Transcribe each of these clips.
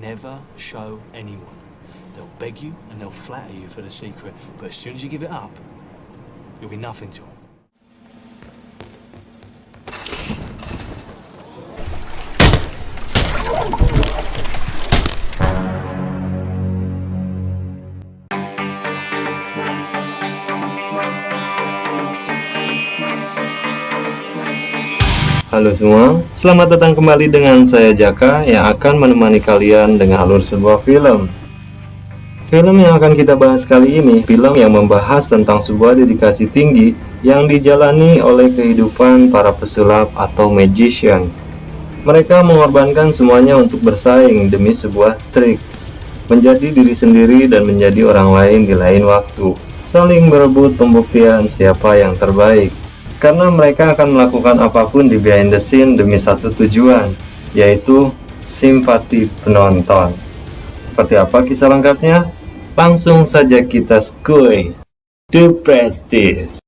never show anyone. They'll beg you and they'll flatter you for the secret, but as soon as you give it up, you'll be nothing to them. Halo semua, selamat datang kembali dengan saya Jaka yang akan menemani kalian dengan alur sebuah film. Film yang akan kita bahas kali ini, film yang membahas tentang sebuah dedikasi tinggi yang dijalani oleh kehidupan para pesulap atau magician. Mereka mengorbankan semuanya untuk bersaing demi sebuah trik, menjadi diri sendiri dan menjadi orang lain di lain waktu, saling berebut pembuktian siapa yang terbaik. Karena mereka akan melakukan apapun di behind the scene demi satu tujuan, yaitu simpati penonton. Seperti apa kisah lengkapnya? Langsung saja kita skuy. The Prestige.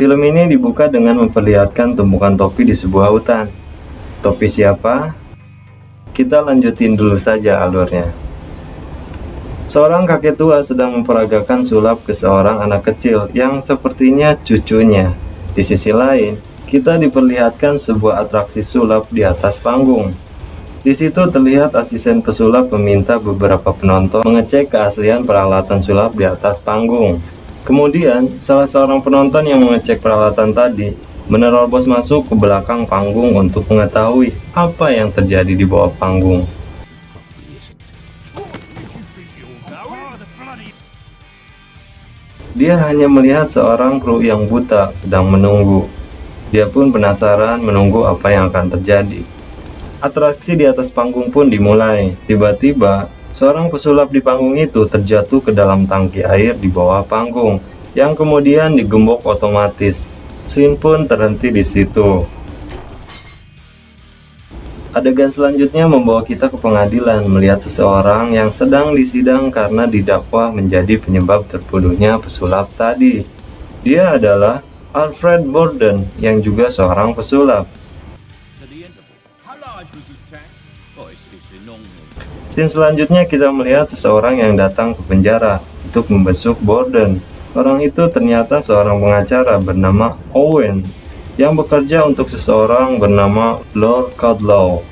Film ini dibuka dengan memperlihatkan tumpukan topi di sebuah hutan. Topi siapa? Kita lanjutin dulu saja alurnya. Seorang kakek tua sedang memperagakan sulap ke seorang anak kecil yang sepertinya cucunya. Di sisi lain, kita diperlihatkan sebuah atraksi sulap di atas panggung. Di situ terlihat asisten pesulap meminta beberapa penonton mengecek keaslian peralatan sulap di atas panggung. Kemudian, salah seorang penonton yang mengecek peralatan tadi menerobos masuk ke belakang panggung untuk mengetahui apa yang terjadi di bawah panggung. Dia hanya melihat seorang kru yang buta sedang menunggu. Dia pun penasaran menunggu apa yang akan terjadi. Atraksi di atas panggung pun dimulai. Tiba-tiba, seorang pesulap di panggung itu terjatuh ke dalam tangki air di bawah panggung, yang kemudian digembok otomatis. Scene pun terhenti di situ. Adegan selanjutnya membawa kita ke pengadilan melihat seseorang yang sedang disidang karena didakwa menjadi penyebab terbunuhnya pesulap tadi. Dia adalah Alfred Borden yang juga seorang pesulap. Scene selanjutnya kita melihat seseorang yang datang ke penjara untuk membesuk Borden. Orang itu ternyata seorang pengacara bernama Owen yang bekerja untuk seseorang bernama Lord Caldlow.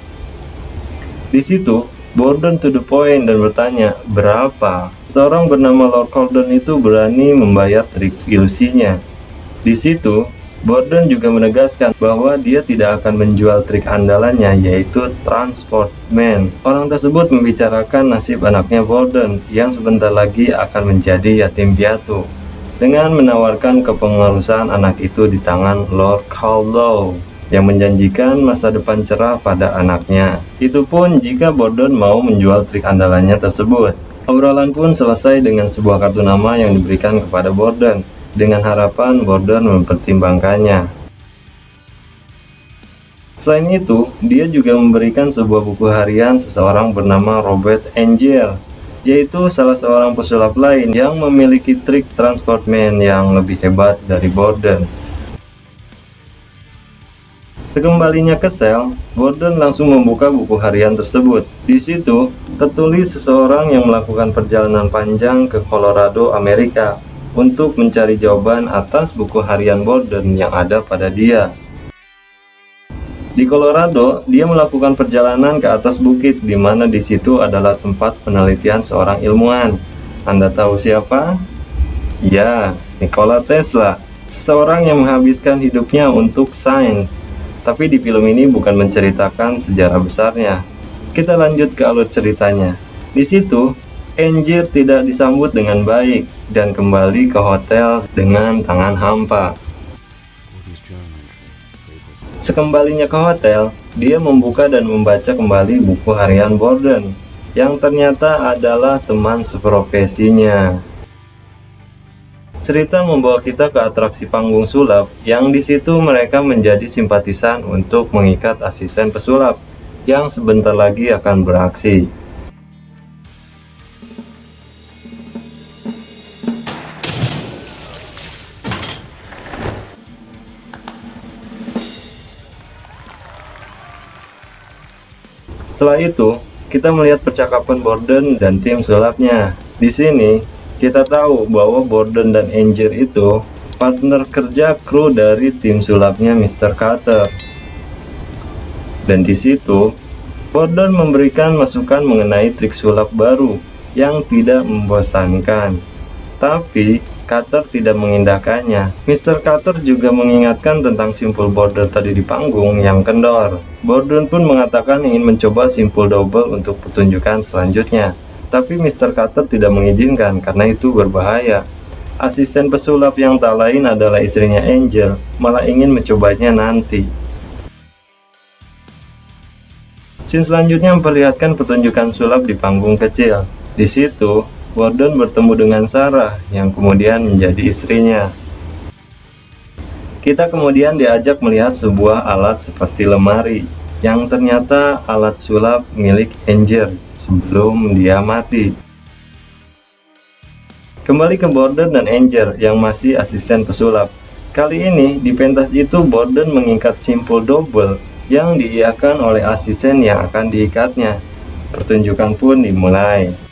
Di situ, Borden to the point dan bertanya, berapa? Seorang bernama Lord Caldlow itu berani membayar trik ilusinya. Di situ, Borden juga menegaskan bahwa dia tidak akan menjual trik andalannya, yaitu Transport Man. Orang tersebut membicarakan nasib anaknya Borden yang sebentar lagi akan menjadi yatim piatu, dengan menawarkan kepengurusan anak itu di tangan Lord Caldlow yang menjanjikan masa depan cerah pada anaknya. Itu pun jika Borden mau menjual trik andalannya tersebut. Obrolan pun selesai dengan sebuah kartu nama yang diberikan kepada Borden, dengan harapan Borden mempertimbangkannya. Selain itu, dia juga memberikan sebuah buku harian seseorang bernama Robert Angel, yaitu salah seorang pesulap lain yang memiliki trik Transport Man yang lebih hebat dari Borden. Sekembalinya ke sel, Borden langsung membuka buku harian tersebut. Di situ, tertulis seseorang yang melakukan perjalanan panjang ke Colorado, Amerika, untuk mencari jawaban atas buku harian Borden yang ada pada dia. Di Colorado, dia melakukan perjalanan ke atas bukit, di mana di situ adalah tempat penelitian seorang ilmuwan. Anda tahu siapa? Ya, Nikola Tesla, seseorang yang menghabiskan hidupnya untuk sains. Tapi di film ini bukan menceritakan sejarah besarnya. Kita lanjut ke alur ceritanya. Di situ, Angier tidak disambut dengan baik dan kembali ke hotel dengan tangan hampa. Sekembalinya ke hotel, dia membuka dan membaca kembali buku harian Borden, yang ternyata adalah teman seprofesinya. Cerita membawa kita ke atraksi panggung sulap, yang di situ mereka menjadi simpatisan untuk mengikat asisten pesulap, yang sebentar lagi akan beraksi. Setelah itu, kita melihat percakapan Borden dan tim sulapnya. Di sini, kita tahu bahwa Borden dan Anger itu partner kerja kru dari tim sulapnya Mr. Carter. Dan di situ, Borden memberikan masukan mengenai trik sulap baru yang tidak membosankan. Tapi, Carter tidak mengindahkannya. Mr. Carter juga mengingatkan tentang simpul border tadi di panggung yang kendor. Borden pun mengatakan ingin mencoba simpul double untuk pertunjukan selanjutnya. Tapi Mr. Carter tidak mengizinkan karena itu berbahaya. Asisten pesulap yang tak lain adalah istrinya Angel, malah ingin mencobanya nanti. Scene selanjutnya memperlihatkan pertunjukan sulap di panggung kecil. Di situ, Borden bertemu dengan Sarah yang kemudian menjadi istrinya. Kita kemudian diajak melihat sebuah alat seperti lemari yang ternyata alat sulap milik Angel sebelum dia mati. Kembali ke Borden dan Angel yang masih asisten pesulap. Kali ini di pentas itu Borden mengikat simpul double yang diiakan oleh asisten yang akan diikatnya. Pertunjukan pun dimulai.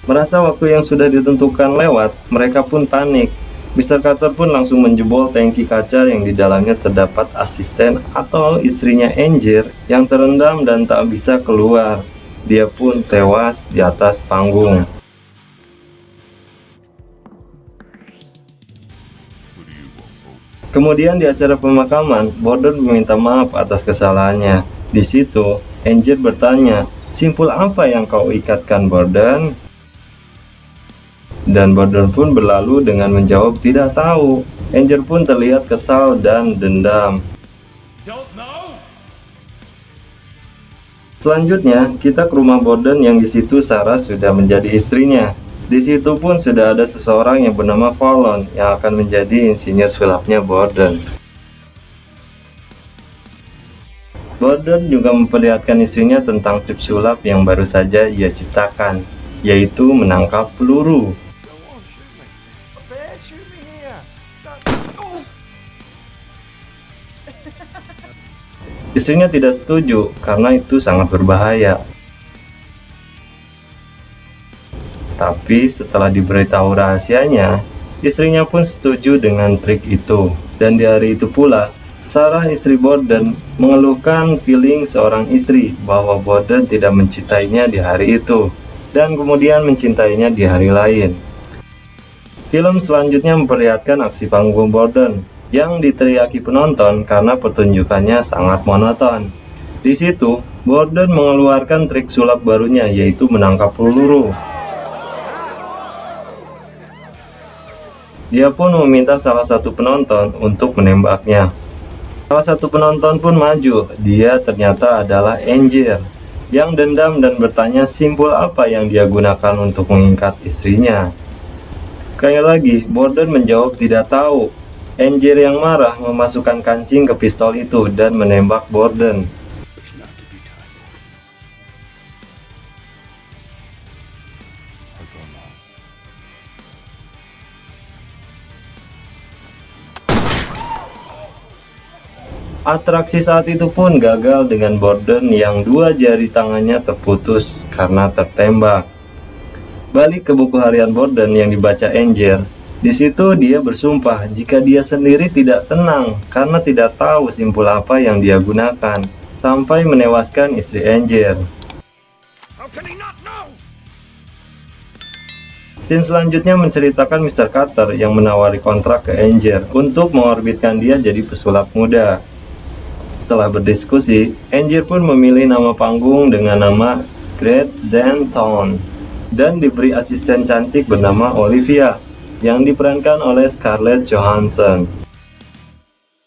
Merasa waktu yang sudah ditentukan lewat, mereka pun panik. Mr. Carter pun langsung menjebol tangki kaca yang di dalamnya terdapat asisten atau istrinya Angel yang terendam dan tak bisa keluar. Dia pun tewas di atas panggung. Kemudian di acara pemakaman, Borden meminta maaf atas kesalahannya. Di situ, Angel bertanya, "Simpul apa yang kau ikatkan, Borden?" Dan Borden pun berlalu dengan menjawab tidak tahu. Angel pun terlihat kesal dan dendam. Selanjutnya, kita ke rumah Borden yang di situ Sarah sudah menjadi istrinya. Di situ pun sudah ada seseorang yang bernama Fallon yang akan menjadi insinyur sulapnya Borden. Borden juga memperlihatkan istrinya tentang trik sulap yang baru saja ia ciptakan, yaitu menangkap peluru. Istrinya tidak setuju karena itu sangat berbahaya. Tapi setelah diberitahu rahasianya, istrinya pun setuju dengan trik itu. Dan di hari itu pula, Sarah istri Borden mengeluhkan feeling seorang istri bahwa Borden tidak mencintainya di hari itu dan kemudian mencintainya di hari lain. Film selanjutnya memperlihatkan aksi panggung Borden yang diteriaki penonton karena pertunjukannya sangat monoton. Di situ, Borden mengeluarkan trik sulap barunya yaitu menangkap peluru. Dia pun meminta salah satu penonton untuk menembaknya. Salah satu penonton pun maju, dia ternyata adalah Angel yang dendam dan bertanya simpul apa yang dia gunakan untuk mengikat istrinya. Sekali lagi, Borden menjawab tidak tahu. Angel yang marah memasukkan kancing ke pistol itu dan menembak Borden. Atraksi saat itu pun gagal dengan Borden yang dua jari tangannya terputus karena tertembak. Balik ke buku harian Borden yang dibaca Angel. Di situ dia bersumpah jika dia sendiri tidak tenang karena tidak tahu simpul apa yang dia gunakan, sampai menewaskan istri Angel. Scene selanjutnya menceritakan Mr. Carter yang menawari kontrak ke Angel untuk mengorbitkan dia jadi pesulap muda. Setelah berdiskusi, Angel pun memilih nama panggung dengan nama Great Denton. dan diberi asisten cantik bernama Olivia yang diperankan oleh Scarlett Johansson.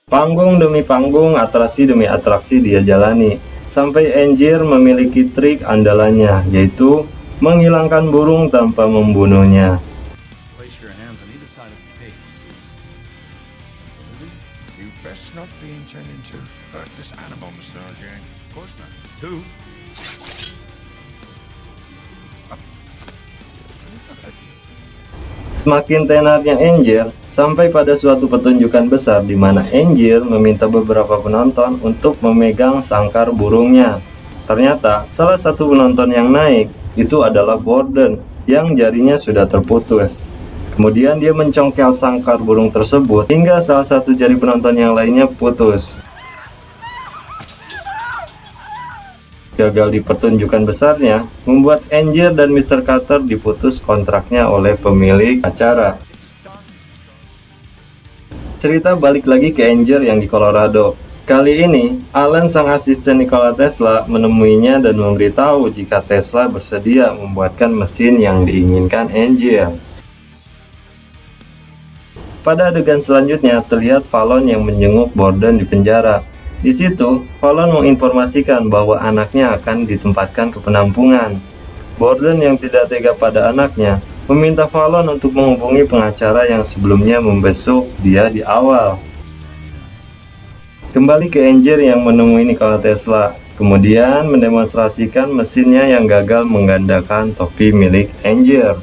Panggung demi panggung, atraksi demi atraksi dia jalani, sampai Angier memiliki trik andalannya, yaitu menghilangkan burung tanpa membunuhnya. Place your hands on either side of the page, please. You best not be intending to hurt this animal, Mr. Arjang. Of course not. Two. Semakin tenarnya Angier, sampai pada suatu pertunjukan besar di mana Angier meminta beberapa penonton untuk memegang sangkar burungnya. Ternyata, salah satu penonton yang naik itu adalah Borden yang jarinya sudah terputus. Kemudian dia mencongkel sangkar burung tersebut hingga salah satu jari penonton yang lainnya putus. Gagal di pertunjukan besarnya membuat Angier dan Mr. Carter diputus kontraknya oleh pemilik acara. Cerita balik lagi ke Angier yang di Colorado. Kali ini, Alan sang asisten Nikola Tesla menemuinya dan memberitahu jika Tesla bersedia membuatkan mesin yang diinginkan Angier. Pada adegan selanjutnya terlihat Fallon yang menjenguk Borden di penjara. Di situ, Fallon menginformasikan bahwa anaknya akan ditempatkan ke penampungan. Borden yang tidak tega pada anaknya meminta Fallon untuk menghubungi pengacara yang sebelumnya membesuk dia di awal. Kembali ke Angier yang menemui Nikola Tesla, kemudian mendemonstrasikan mesinnya yang gagal menggandakan topi milik Angier.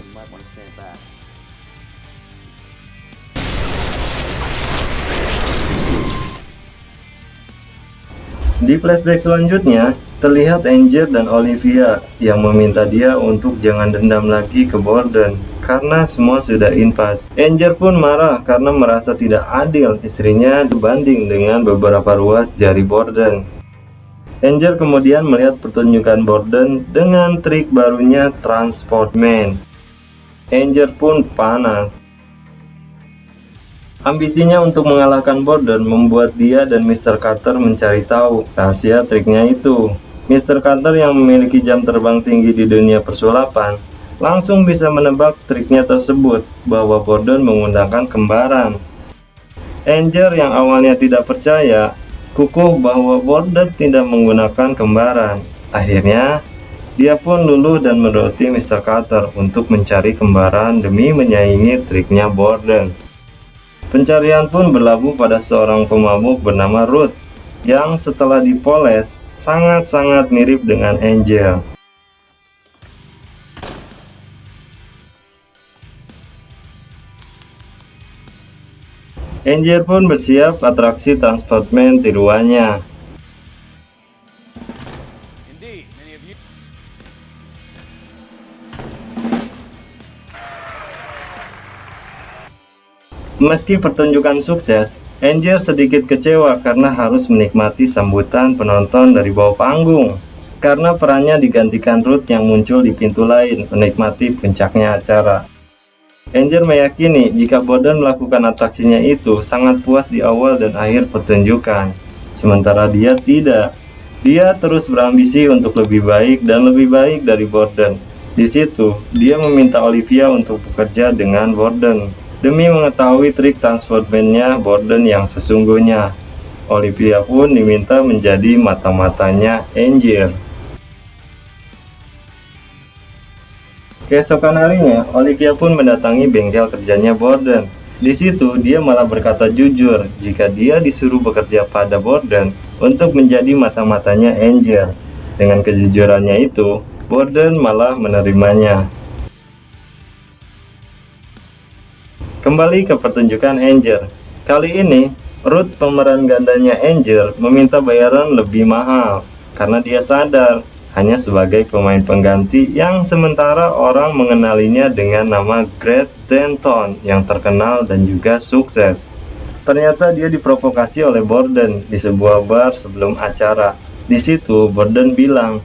Di flashback selanjutnya, terlihat Angier dan Olivia yang meminta dia untuk jangan dendam lagi ke Borden karena semua sudah impas. Angier pun marah karena merasa tidak adil istrinya dibanding dengan beberapa ruas jari Borden. Angier kemudian melihat pertunjukan Borden dengan trik barunya Transport Man. Angier pun panas. Ambisinya untuk mengalahkan Borden membuat dia dan Mr. Carter mencari tahu rahasia triknya itu. Mr. Carter yang memiliki jam terbang tinggi di dunia persulapan langsung bisa menebak triknya tersebut bahwa Borden menggunakan kembaran. Angier yang awalnya tidak percaya kukuh bahwa Borden tidak menggunakan kembaran. Akhirnya dia pun luluh dan menuruti Mr. Carter untuk mencari kembaran demi menyaingi triknya Borden. Pencarian pun berlabuh pada seorang pemabuk bernama Ruth yang setelah dipoles sangat-sangat mirip dengan Angier. Angier pun bersiap atraksi Transportman tiruannya. Indeed, many of you. Meski pertunjukan sukses, Angier sedikit kecewa karena harus menikmati sambutan penonton dari bawah panggung. Karena perannya digantikan Ruth yang muncul di pintu lain menikmati puncaknya acara. Angier meyakini jika Borden melakukan atraksinya itu sangat puas di awal dan akhir pertunjukan. Sementara dia tidak. Dia terus berambisi untuk lebih baik dan lebih baik dari Borden. Di situ, dia meminta Olivia untuk bekerja dengan Borden demi mengetahui trik Transportman-nya Borden yang sesungguhnya. Olivia pun diminta menjadi mata-matanya Angier. Keesokan harinya, Olivia pun mendatangi bengkel kerjanya Borden. Di situ, dia malah berkata jujur jika dia disuruh bekerja pada Borden untuk menjadi mata-matanya Angier. Dengan kejujurannya itu, Borden malah menerimanya. Kembali ke pertunjukan Angier. Kali ini, Ruth pemeran gandanya Angier meminta bayaran lebih mahal karena dia sadar hanya sebagai pemain pengganti yang sementara orang mengenalinya dengan nama Greg Denton yang terkenal dan juga sukses. Ternyata dia diprovokasi oleh Borden di sebuah bar sebelum acara. Di situ Borden bilang,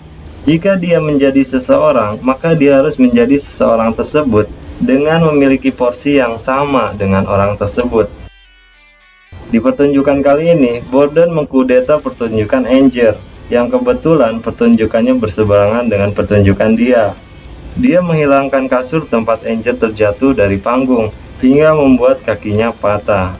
jika dia menjadi seseorang, maka dia harus menjadi seseorang tersebut dengan memiliki porsi yang sama dengan orang tersebut. Di pertunjukan kali ini, Borden mengkudeta pertunjukan Angier, yang kebetulan pertunjukannya berseberangan dengan pertunjukan dia. Dia menghilangkan kasur tempat Angel terjatuh dari panggung, hingga membuat kakinya patah.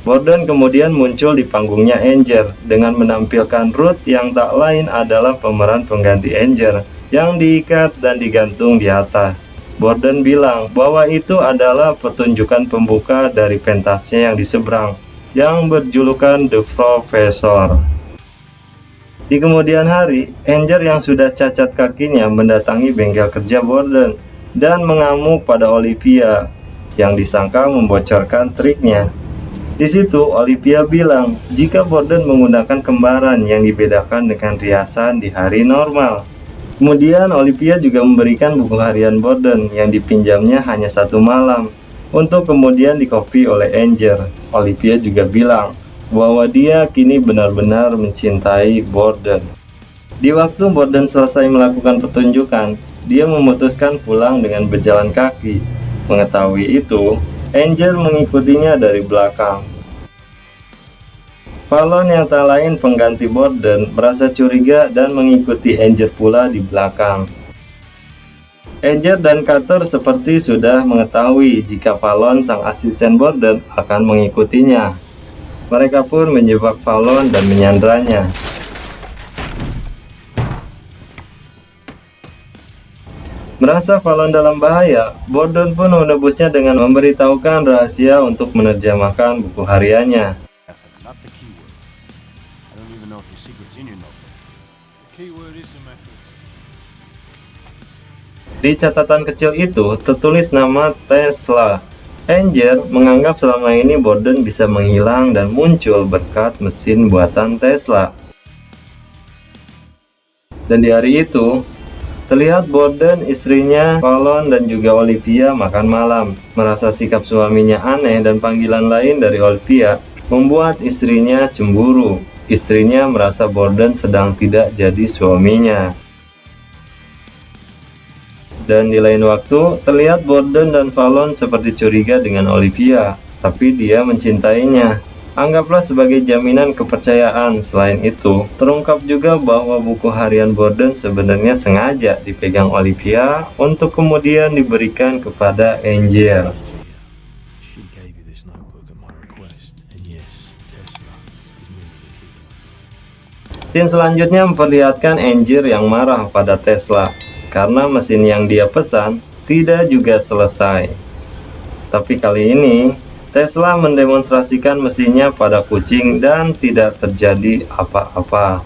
Borden kemudian muncul di panggungnya Angel dengan menampilkan Ruth yang tak lain adalah pemeran pengganti Angel yang diikat dan digantung di atas. Borden bilang bahwa itu adalah pertunjukan pembuka dari pentasnya yang di seberang, yang berjulukan The Professor. Di kemudian hari, Angel yang sudah cacat kakinya mendatangi bengkel kerja Borden dan mengamuk pada Olivia yang disangka membocorkan triknya. Di situ Olivia bilang jika Borden menggunakan kembaran yang dibedakan dengan riasan di hari normal. Kemudian Olivia juga memberikan buku harian Borden yang dipinjamnya hanya 1 malam untuk kemudian dikopi oleh Angel. Olivia juga bilang bahwa dia kini benar-benar mencintai Borden. Di waktu Borden selesai melakukan pertunjukan, dia memutuskan pulang dengan berjalan kaki. Mengetahui itu, Angel mengikutinya dari belakang. Fallon yang tak lain pengganti Borden merasa curiga dan mengikuti Angel pula di belakang. Angel dan Carter seperti sudah mengetahui jika Fallon sang asisten Borden akan mengikutinya. Mereka pun menjebak Fallon dan menyandranya. Merasa Fallon dalam bahaya, Borden pun menebusnya dengan memberitahukan rahasia untuk menerjemahkan buku hariannya. Not the keyword. I don't even know if your secret's in your notebook. The keyword is the method. Di catatan kecil itu tertulis nama Tesla. Angel menganggap selama ini Borden bisa menghilang dan muncul berkat mesin buatan Tesla. Dan di hari itu, terlihat Borden, istrinya, Fallon, dan juga Olivia makan malam. Merasa sikap suaminya aneh dan panggilan lain dari Olivia membuat istrinya cemburu. Istrinya merasa Borden sedang tidak jadi suaminya. Dan di lain waktu, terlihat Borden dan Fallon seperti curiga dengan Olivia, tapi dia mencintainya. Anggaplah sebagai jaminan kepercayaan. Selain itu, terungkap juga bahwa buku harian Borden sebenarnya sengaja dipegang Olivia untuk kemudian diberikan kepada Angel. She gave you this notebook at my request, and yes, Tesla is merely the keyword. Scene selanjutnya memperlihatkan Angel yang marah pada Tesla karena mesin yang dia pesan tidak juga selesai. Tapi kali ini Tesla mendemonstrasikan mesinnya pada kucing dan tidak terjadi apa-apa.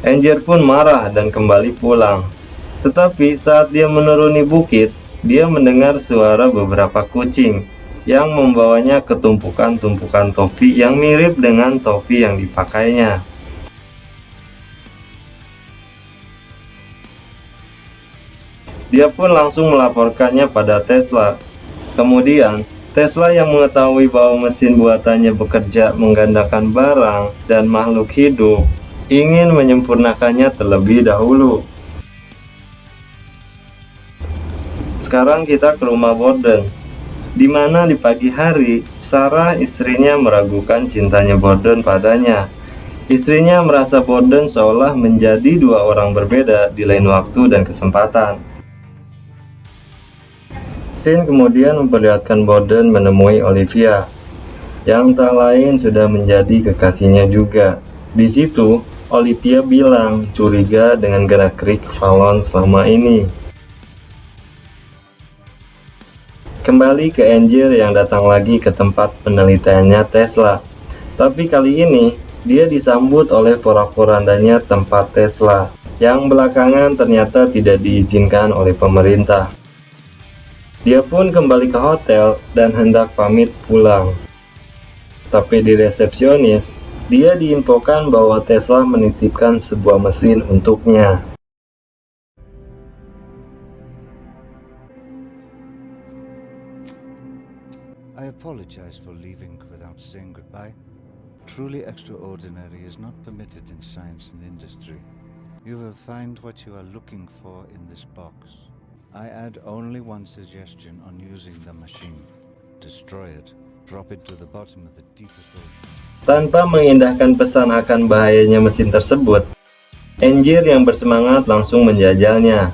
Angel pun marah dan kembali pulang. Tetapi saat dia menuruni bukit, dia mendengar suara beberapa kucing yang membawanya ke tumpukan-tumpukan topi yang mirip dengan topi yang dipakainya. Dia pun langsung melaporkannya pada Tesla. Kemudian, Tesla yang mengetahui bahwa mesin buatannya bekerja menggandakan barang dan makhluk hidup, ingin menyempurnakannya terlebih dahulu. Sekarang kita ke rumah Borden, di mana di pagi hari, Sarah istrinya meragukan cintanya Borden padanya. Istrinya merasa Borden seolah menjadi 2 orang berbeda di lain waktu dan kesempatan. Scene kemudian memperlihatkan Borden menemui Olivia, yang tak lain sudah menjadi kekasihnya juga. Di situ, Olivia bilang curiga dengan gerak-gerik Fallon selama ini. Kembali ke Angel yang datang lagi ke tempat penelitiannya Tesla. Tapi kali ini, dia disambut oleh porak-porandanya tempat Tesla, yang belakangan ternyata tidak diizinkan oleh pemerintah. Dia pun kembali ke hotel dan hendak pamit pulang. Tapi di resepsionis, dia diinfokan bahwa Tesla menitipkan sebuah mesin untuknya. I apologize for leaving without saying goodbye. Truly extraordinary is not permitted in science and industry. You will find what you are looking for in this box. I add only one suggestion on using the machine. Destroy it. Drop it to the bottom of the deepest ocean. Tanpa mengindahkan pesan akan bahayanya mesin tersebut, Angier yang bersemangat langsung menjajalnya.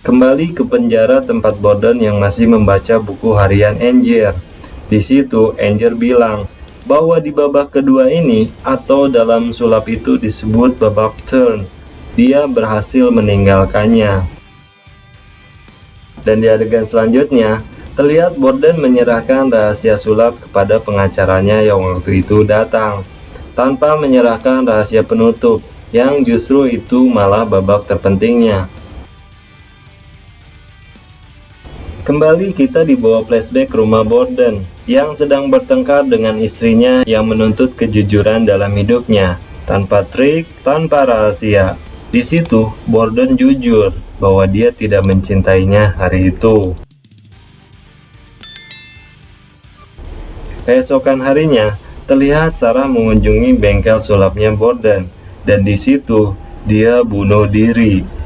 Kembali ke penjara tempat Borden yang masih membaca buku harian Angier. Di situ Angier bilang bahwa di babak kedua ini, atau dalam sulap itu disebut babak turn, dia berhasil meninggalkannya. Dan di adegan selanjutnya, terlihat Borden menyerahkan rahasia sulap kepada pengacaranya yang waktu itu datang, tanpa menyerahkan rahasia penutup, yang justru itu malah babak terpentingnya. Kembali kita dibawa flashback ke rumah Borden yang sedang bertengkar dengan istrinya yang menuntut kejujuran dalam hidupnya, tanpa trik, tanpa rahasia. Di situ Borden jujur bahwa dia tidak mencintainya hari itu. Keesokan harinya, terlihat Sarah mengunjungi bengkel sulapnya Borden, dan di situ dia bunuh diri.